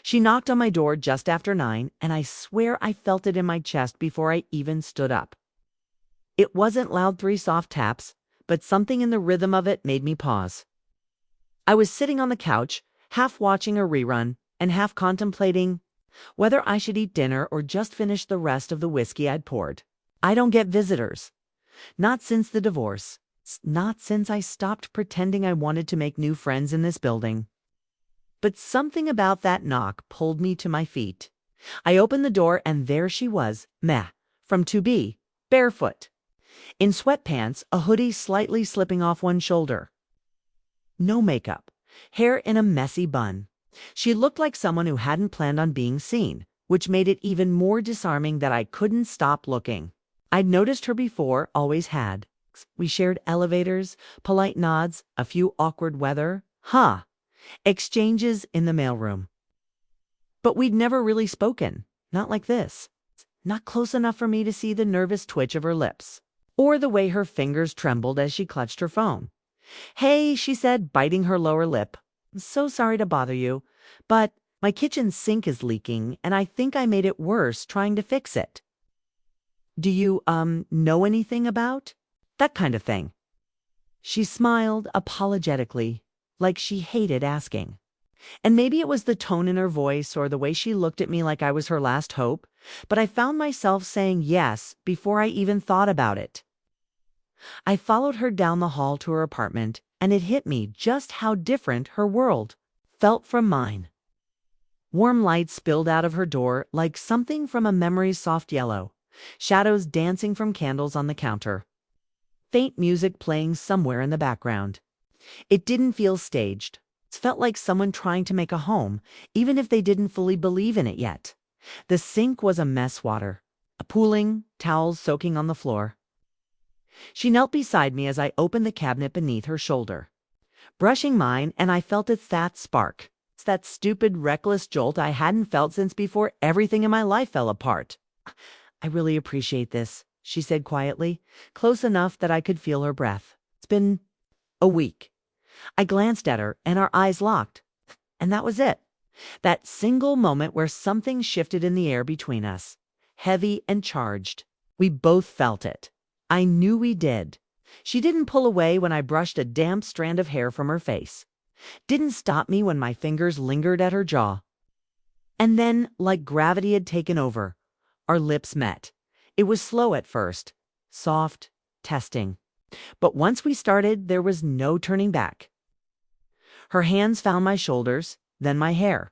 She knocked on my door just after 9, and I swear I felt it in my chest before I even stood up. It wasn't loud 3 soft taps, but something in the rhythm of it made me pause. I was sitting on the couch, half watching a rerun and half contemplating whether I should eat dinner or just finish the rest of the whiskey I'd poured. I don't get visitors. Not since the divorce. Not since I stopped pretending I wanted to make new friends in this building. But something about that knock pulled me to my feet. I opened the door and there she was, Meh, from 2B, barefoot. In sweatpants, a hoodie slightly slipping off one shoulder. No makeup, hair in a messy bun. She looked like someone who hadn't planned on being seen, which made it even more disarming that I couldn't stop looking. I'd noticed her before, always had. We shared elevators, polite nods, a few awkward exchanges in the mailroom. But we'd never really spoken, not like this. Not close enough for me to see the nervous twitch of her lips, or the way her fingers trembled as she clutched her phone. "Hey," she said, biting her lower lip. "I'm so sorry to bother you, but my kitchen sink is leaking, and I think I made it worse trying to fix it. Do you, know anything about that kind of thing?" She smiled apologetically, like she hated asking. And maybe it was the tone in her voice or the way she looked at me like I was her last hope, but I found myself saying yes before I even thought about it. I followed her down the hall to her apartment, and it hit me just how different her world felt from mine. Warm light spilled out of her door like something from a memory's soft yellow, shadows dancing from candles on the counter. Faint music playing somewhere in the background. It didn't feel staged. It felt like someone trying to make a home, even if they didn't fully believe in it yet. The sink was a mess water, a pooling, towels soaking on the floor. She knelt beside me as I opened the cabinet beneath her shoulder, brushing mine, and I felt that spark. It's that stupid, reckless jolt I hadn't felt since before everything in my life fell apart. "I really appreciate this," she said quietly, close enough that I could feel her breath. "It's been a week." I glanced at her, and our eyes locked. And that was it. That single moment where something shifted in the air between us. Heavy and charged. We both felt it. I knew we did. She didn't pull away when I brushed a damp strand of hair from her face. Didn't stop me when my fingers lingered at her jaw. And then, like gravity had taken over, our lips met. It was slow at first. Soft, testing. But once we started, there was no turning back. Her hands found my shoulders, then my hair.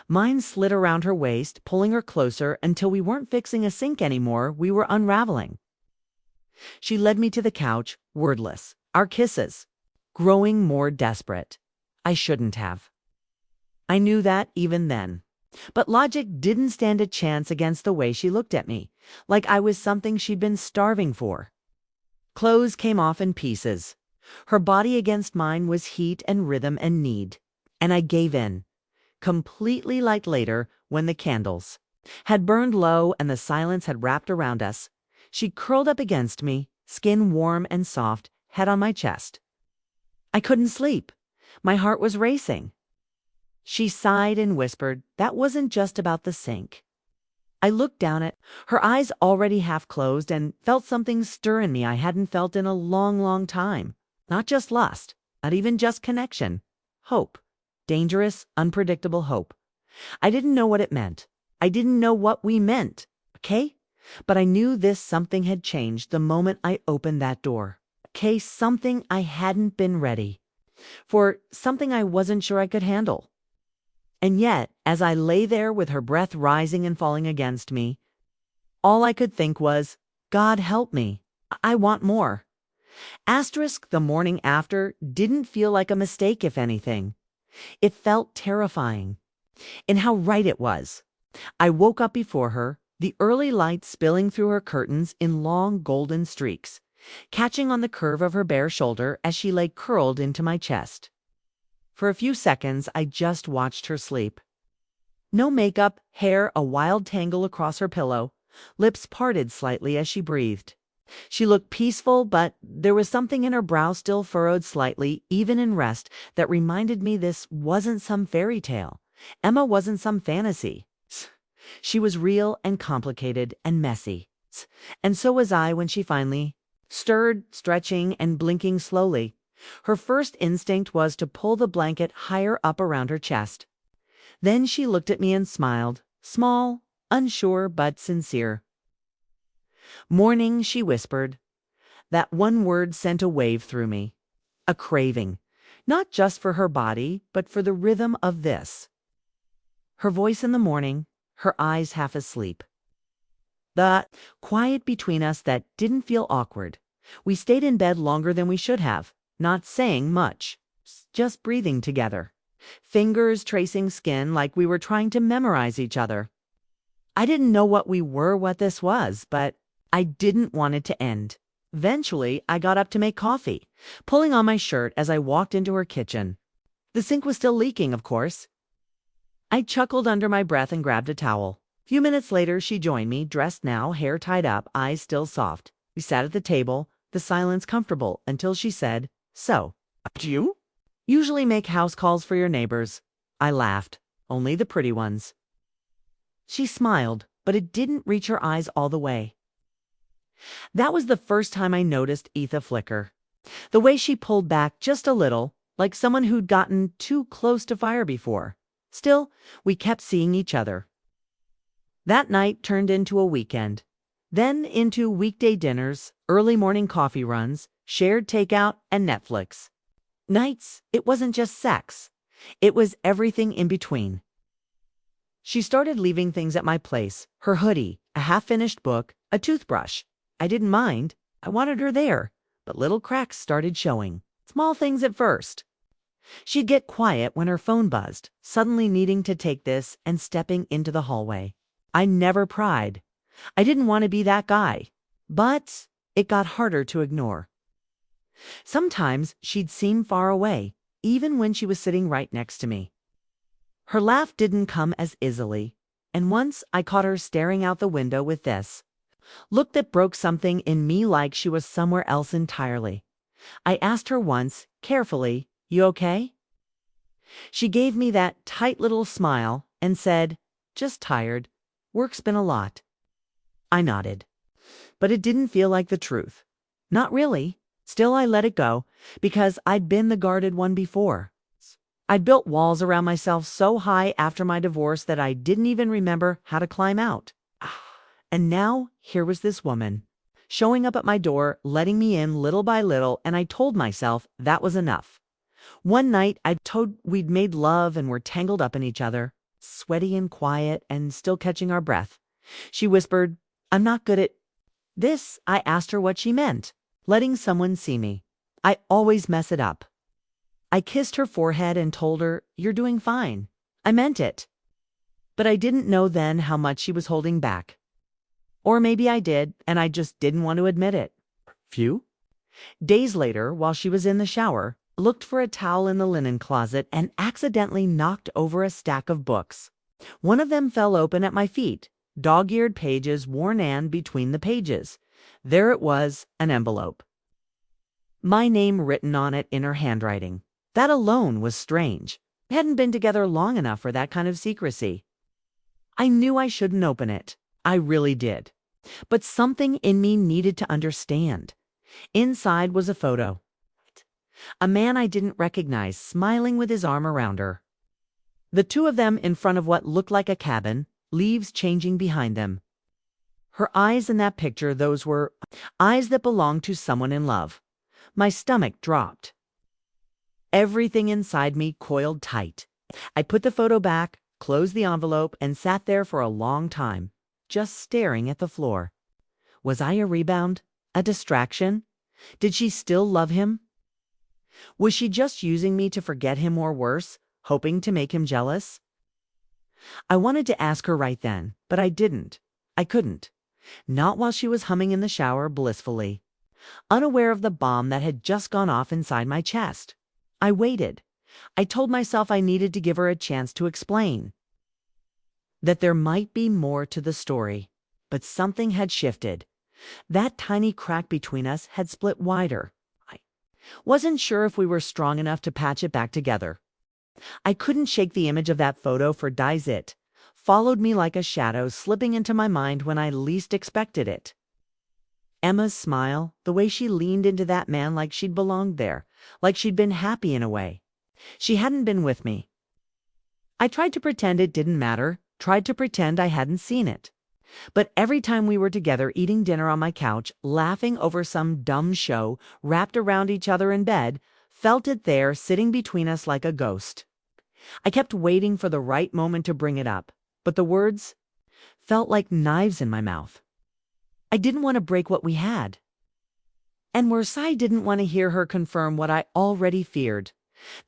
Mine slid around her waist, pulling her closer until we weren't fixing a sink anymore, we were unraveling. She led me to the couch, wordless, our kisses growing more desperate. I shouldn't have. I knew that even then. But logic didn't stand a chance against the way she looked at me, like I was something she'd been starving for. Clothes came off in pieces. Her body against mine was heat and rhythm and need. And I gave in, completely, like later when the candles had burned low and the silence had wrapped around us. She curled up against me, skin warm and soft, head on my chest. I couldn't sleep. My heart was racing. She sighed and whispered that wasn't just about the sink. I looked down at her, eyes already half closed, and felt something stir in me I hadn't felt in a long, long time. Not just lust, not even just connection. Hope. Dangerous, unpredictable hope. I didn't know what it meant. I didn't know what we meant, okay? But I knew this something had changed the moment I opened that door. Okay, something I hadn't been ready for, something I wasn't sure I could handle. And yet, as I lay there with her breath rising and falling against me, all I could think was, God help me. I want more. The morning after didn't feel like a mistake, if anything. It felt terrifying in how right it was. I woke up before her, the early light spilling through her curtains in long golden streaks, catching on the curve of her bare shoulder as she lay curled into my chest. For a few seconds, I just watched her sleep. No makeup, hair a wild tangle across her pillow, lips parted slightly as she breathed. She looked peaceful, but there was something in her brow still furrowed slightly, even in rest, that reminded me this wasn't some fairy tale. Emma wasn't some fantasy. She was real and complicated and messy. And so was I when she finally stirred, stretching and blinking slowly. Her first instinct was to pull the blanket higher up around her chest. Then she looked at me and smiled, small, unsure but sincere. "Morning," she whispered. That one word sent a wave through me. A craving, not just for her body, but for the rhythm of this. Her voice in the morning, her eyes half asleep. The quiet between us that didn't feel awkward. We stayed in bed longer than we should have, not saying much, just breathing together. Fingers tracing skin like we were trying to memorize each other. I didn't know what this was, but I didn't want it to end. Eventually, I got up to make coffee, pulling on my shirt as I walked into her kitchen. The sink was still leaking, of course. I chuckled under my breath and grabbed a towel. A few minutes later, she joined me, dressed now, hair tied up, eyes still soft. We sat at the table, the silence comfortable, until she said, "So, do you usually make house calls for your neighbors?" I laughed. "Only the pretty ones." She smiled, but it didn't reach her eyes all the way. That was the first time I noticed Etha flicker. The way she pulled back just a little, like someone who'd gotten too close to fire before. Still, we kept seeing each other. That night turned into a weekend, then into weekday dinners, early morning coffee runs, shared takeout, and Netflix. Nights, it wasn't just sex. It was everything in between. She started leaving things at my place, her hoodie, a half-finished book, a toothbrush. I didn't mind. I wanted her there, but little cracks started showing. Small things at first. She'd get quiet when her phone buzzed, suddenly needing to take this and stepping into the hallway. I never pried. I didn't want to be that guy. But it got harder to ignore. Sometimes she'd seem far away, even when she was sitting right next to me. Her laugh didn't come as easily, and once I caught her staring out the window with this look that broke something in me like she was somewhere else entirely. I asked her once, carefully, "You okay?" She gave me that tight little smile and said, "Just tired. Work's been a lot." I nodded. But it didn't feel like the truth. Not really. Still, I let it go, because I'd been the guarded one before. I'd built walls around myself so high after my divorce that I didn't even remember how to climb out. And now, here was this woman, showing up at my door, letting me in little by little, and I told myself that was enough. One night, we'd made love and were tangled up in each other, sweaty and quiet and still catching our breath. She whispered, "I'm not good at this." I asked her what she meant. Letting someone see me. I always mess it up. I kissed her forehead and told her, "You're doing fine." I meant it. But I didn't know then how much she was holding back. Or maybe I did, and I just didn't want to admit it. Few days later, while she was in the shower, looked for a towel in the linen closet and accidentally knocked over a stack of books. One of them fell open at my feet, dog-eared pages worn in between the pages. There it was, an envelope. My name written on it in her handwriting. That alone was strange. We hadn't been together long enough for that kind of secrecy. I knew I shouldn't open it. I really did. But something in me needed to understand. Inside was a photo. A man I didn't recognize, smiling with his arm around her. The two of them in front of what looked like a cabin, leaves changing behind them. Her eyes in that picture, those were eyes that belonged to someone in love. My stomach dropped. Everything inside me coiled tight. I put the photo back, closed the envelope, and sat there for a long time, just staring at the floor. Was I a rebound? A distraction? Did she still love him? Was she just using me to forget him or worse, hoping to make him jealous? I wanted to ask her right then, but I didn't. I couldn't. Not while she was humming in the shower blissfully, unaware of the bomb that had just gone off inside my chest. I waited. I told myself I needed to give her a chance to explain. That there might be more to the story. But something had shifted. That tiny crack between us had split wider. I wasn't sure if we were strong enough to patch it back together. I couldn't shake the image of that photo for days. It followed me like a shadow, slipping into my mind when I least expected it. Emma's smile, the way she leaned into that man like she'd belonged there, like she'd been happy in a way. She hadn't been with me. I tried to pretend it didn't matter, tried to pretend I hadn't seen it. But every time we were together eating dinner on my couch, laughing over some dumb show, wrapped around each other in bed, felt it there sitting between us like a ghost. I kept waiting for the right moment to bring it up, but the words felt like knives in my mouth. I didn't want to break what we had. And worse, I didn't want to hear her confirm what I already feared,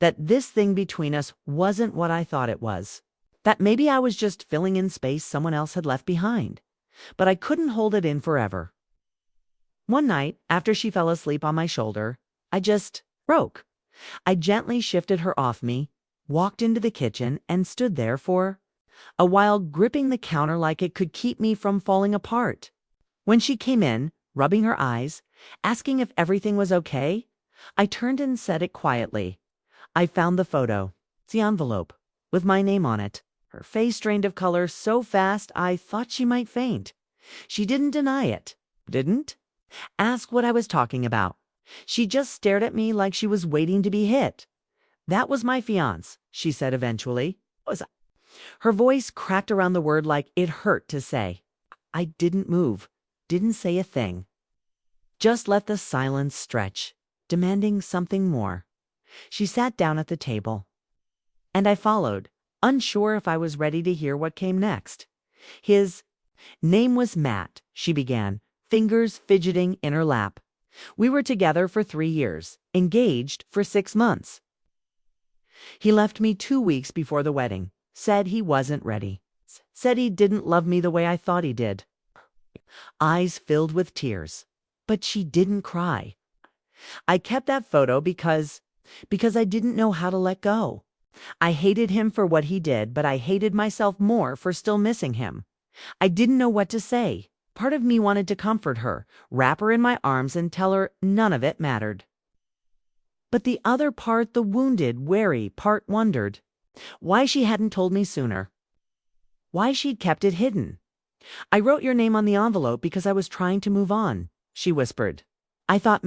that this thing between us wasn't what I thought it was. That maybe I was just filling in space someone else had left behind. But I couldn't hold it in forever. One night, after she fell asleep on my shoulder, I just broke. I gently shifted her off me, walked into the kitchen, and stood there for a while, gripping the counter like it could keep me from falling apart. When she came in, rubbing her eyes, asking if everything was okay, I turned and said it quietly. I found the photo, the envelope, with my name on it. Her face drained of color so fast I thought she might faint. She didn't deny it. Didn't ask what I was talking about. She just stared at me like she was waiting to be hit. "That was my fiance," she said eventually. Her voice cracked around the word like it hurt to say. I didn't move, didn't say a thing. Just let the silence stretch, demanding something more. She sat down at the table, and I followed, unsure if I was ready to hear what came next. His name was Matt, she began, fingers fidgeting in her lap. We were together for 3 years, engaged for 6 months. He left me 2 weeks before the wedding, said he wasn't ready, said he didn't love me the way I thought he did. Eyes filled with tears, but she didn't cry. I kept that photo because I didn't know how to let go. I hated him for what he did, but I hated myself more for still missing him. I didn't know what to say. Part of me wanted to comfort her, wrap her in my arms and tell her none of it mattered. But the other part, the wounded, wary part, wondered why she hadn't told me sooner. Why she'd kept it hidden. "I wrote your name on the envelope because I was trying to move on," she whispered. I thought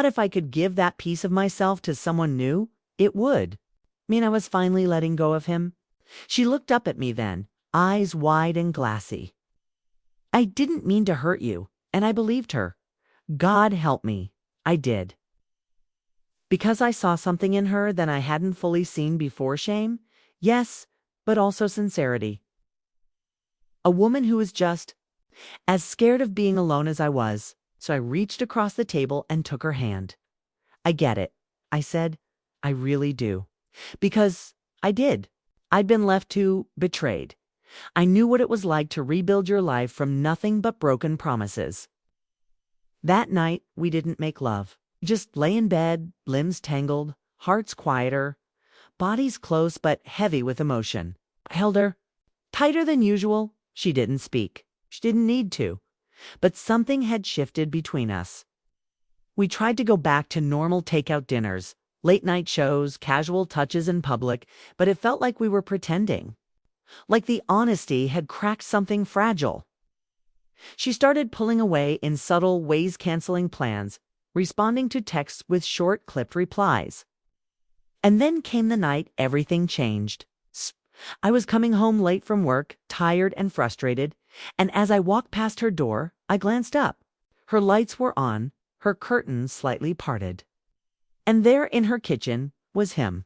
if I could give that piece of myself to someone new, it would mean I was finally letting go of him. She looked up at me then, eyes wide and glassy. "I didn't mean to hurt you," and I believed her. God help me, I did. Because I saw something in her that I hadn't fully seen before. Shame, yes, but also sincerity. A woman who was just as scared of being alone as I was, so I reached across the table and took her hand. "I get it," I said. "I really do." Because I did. I'd been left too betrayed. I knew what it was like to rebuild your life from nothing but broken promises. That night, we didn't make love. Just lay in bed, limbs tangled, hearts quieter, bodies close but heavy with emotion. I held her tighter than usual. She didn't speak. She didn't need to. But something had shifted between us. We tried to go back to normal takeout dinners, late-night shows, casual touches in public, but it felt like we were pretending. Like the honesty had cracked something fragile. She started pulling away in subtle ways, canceling plans, responding to texts with short, clipped replies. And then came the night everything changed. I was coming home late from work, tired and frustrated, and as I walked past her door, I glanced up. Her lights were on, her curtains slightly parted. And there in her kitchen was him.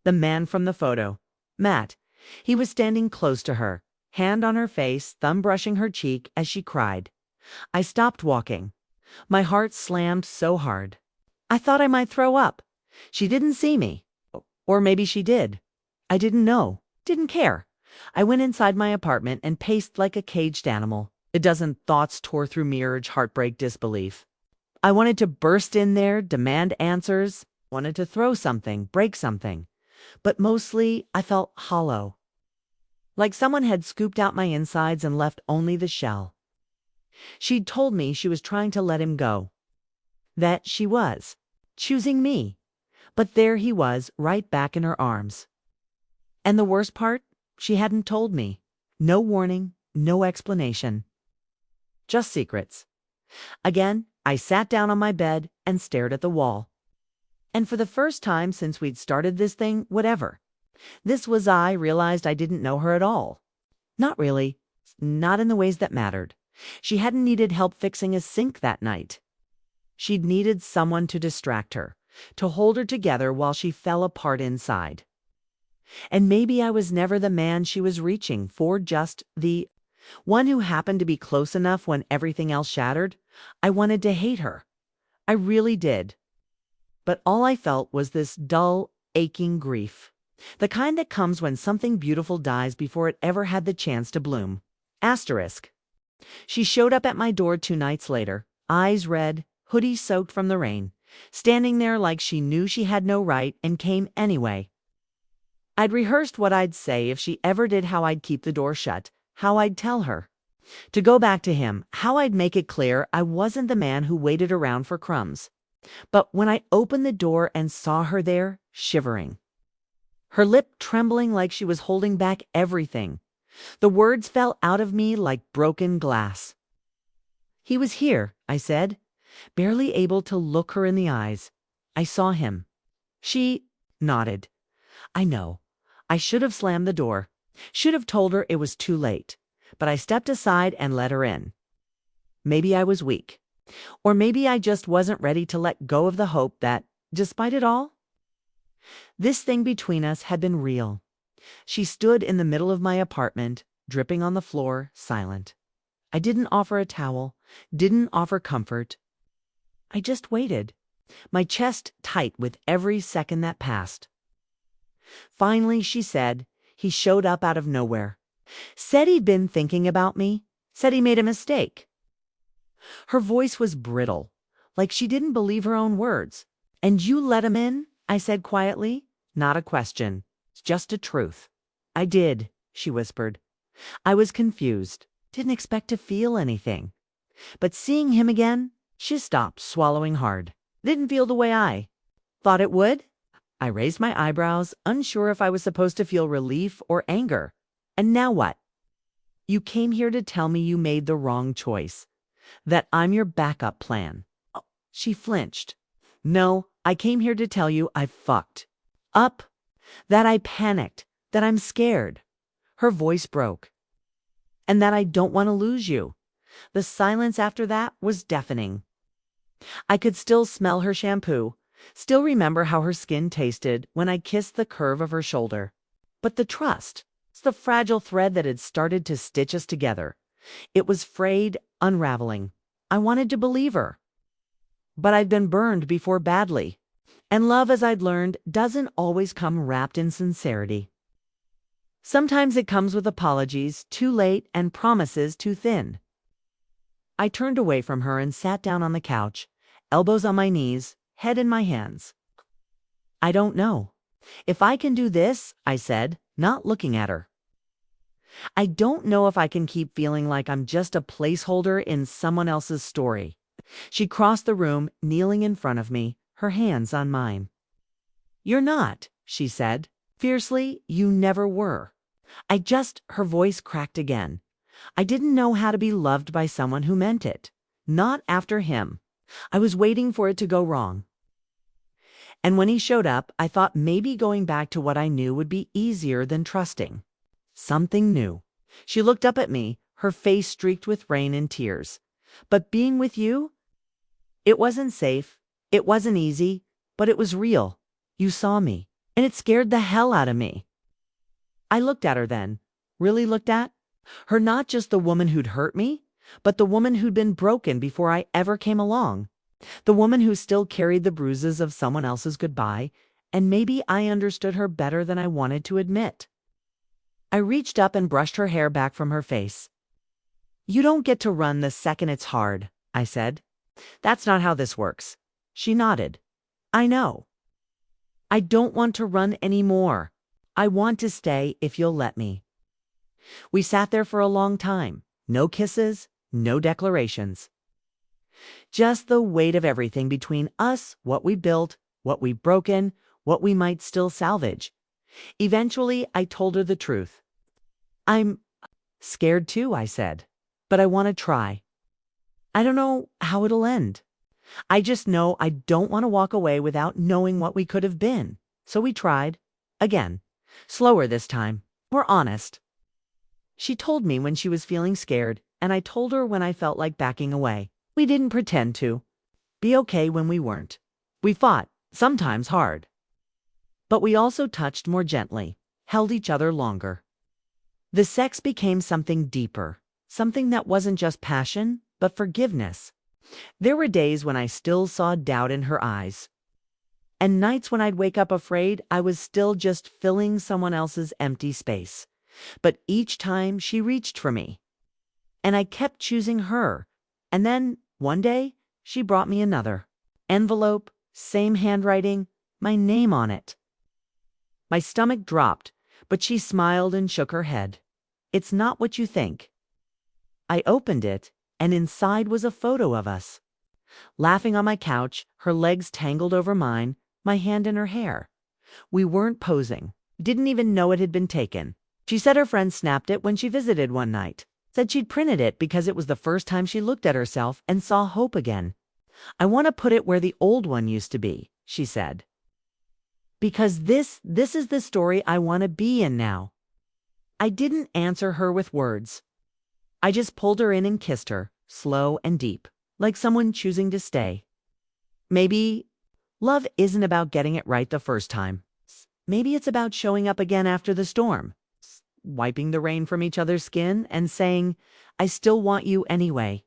The man from the photo, Matt. He was standing close to her, hand on her face, thumb brushing her cheek as she cried. I stopped walking. My heart slammed so hard. I thought I might throw up. She didn't see me. Or maybe she did. I didn't know. Didn't care. I went inside my apartment and paced like a caged animal. A dozen thoughts tore through me, urge, heartbreak, disbelief. I wanted to burst in there, demand answers, wanted to throw something, break something. But mostly, I felt hollow. Like someone had scooped out my insides and left only the shell. She'd told me she was trying to let him go. That she was choosing me. But there he was, right back in her arms. And the worst part? She hadn't told me. No warning, no explanation. Just secrets. Again, I sat down on my bed and stared at the wall. And for the first time since we'd started this thing, whatever, this was I realized I didn't know her at all. Not really. Not in the ways that mattered. She hadn't needed help fixing a sink that night. She'd needed someone to distract her, to hold her together while she fell apart inside. And maybe I was never the man she was reaching for, just the one who happened to be close enough when everything else shattered. I wanted to hate her. I really did. But all I felt was this dull, aching grief. The kind that comes when something beautiful dies before it ever had the chance to bloom. Asterisk. She showed up at my door 2 nights later, eyes red, hoodie soaked from the rain, standing there like she knew she had no right and came anyway. I'd rehearsed what I'd say if she ever did, how I'd keep the door shut, how I'd tell her. To go back to him, how I'd make it clear I wasn't the man who waited around for crumbs. But when I opened the door and saw her there, shivering, her lip trembling like she was holding back everything, the words fell out of me like broken glass. He was here, I said, barely able to look her in the eyes. I saw him. She nodded. I know. I should have slammed the door, should have told her it was too late, but I stepped aside and let her in. Maybe I was weak, or maybe I just wasn't ready to let go of the hope that, despite it all, this thing between us had been real. She stood in the middle of my apartment, dripping on the floor, silent. I didn't offer a towel, didn't offer comfort. I just waited, my chest tight with every second that passed. Finally, she said, he showed up out of nowhere. Said he'd been thinking about me. Said he made a mistake. Her voice was brittle, like she didn't believe her own words. And you let him in? I said quietly. Not a question. It's just a truth. I did, she whispered. I was confused. Didn't expect to feel anything. But seeing him again, she stopped, swallowing hard. Didn't feel the way I thought it would. I raised my eyebrows, unsure if I was supposed to feel relief or anger. And now what? You came here to tell me you made the wrong choice. That I'm your backup plan. Oh, she flinched. No, I came here to tell you I fucked up. That I panicked. That I'm scared. Her voice broke. And that I don't want to lose you. The silence after that was deafening. I could still smell her shampoo. Still remember how her skin tasted when I kissed the curve of her shoulder. But the trust, it's the fragile thread that had started to stitch us together. It was frayed, unraveling. I wanted to believe her. But I'd been burned before badly. And love, as I'd learned, doesn't always come wrapped in sincerity. Sometimes it comes with apologies too late and promises too thin. I turned away from her and sat down on the couch, elbows on my knees, head in my hands. I don't know if I can do this, I said, not looking at her. I don't know if I can keep feeling like I'm just a placeholder in someone else's story. She crossed the room, kneeling in front of me, her hands on mine. You're not, she said, fiercely. You never were. Her voice cracked again. I didn't know how to be loved by someone who meant it. Not after him. I was waiting for it to go wrong. And when he showed up, I thought maybe going back to what I knew would be easier than trusting. Something new. She looked up at me, her face streaked with rain and tears. But being with you? It wasn't safe. It wasn't easy. But it was real. You saw me. And it scared the hell out of me. I looked at her then. Really looked at her, not just the woman who'd hurt me, but the woman who'd been broken before I ever came along. The woman who still carried the bruises of someone else's goodbye, and maybe I understood her better than I wanted to admit. I reached up and brushed her hair back from her face. You don't get to run the second it's hard, I said. That's not how this works. She nodded. I know. I don't want to run anymore. I want to stay if you'll let me. We sat there for a long time. No kisses, no declarations. Just the weight of everything between us, what we built, what we've broken, what we might still salvage. Eventually, I told her the truth. I'm scared too, I said, but I want to try. I don't know how it'll end. I just know I don't want to walk away without knowing what we could have been. So we tried. Again. Slower this time. We're honest. She told me when she was feeling scared, and I told her when I felt like backing away. We didn't pretend to be okay when we weren't. We fought, sometimes hard. But we also touched more gently, held each other longer. The sex became something deeper, something that wasn't just passion, but forgiveness. There were days when I still saw doubt in her eyes, and nights when I'd wake up afraid I was still just filling someone else's empty space. But each time she reached for me, and I kept choosing her. And then, one day, she brought me another envelope, same handwriting, my name on it. My stomach dropped, but she smiled and shook her head. It's not what you think. I opened it, and inside was a photo of us. Laughing on my couch, her legs tangled over mine, my hand in her hair. We weren't posing, didn't even know it had been taken. She said her friend snapped it when she visited one night. Said she'd printed it because it was the first time she looked at herself and saw hope again. I want to put it where the old one used to be, she said. Because this is the story I want to be in now. I didn't answer her with words. I just pulled her in and kissed her, slow and deep, like someone choosing to stay. Maybe love isn't about getting it right the first time. Maybe it's about showing up again after the storm, wiping the rain from each other's skin and saying, I still want you anyway.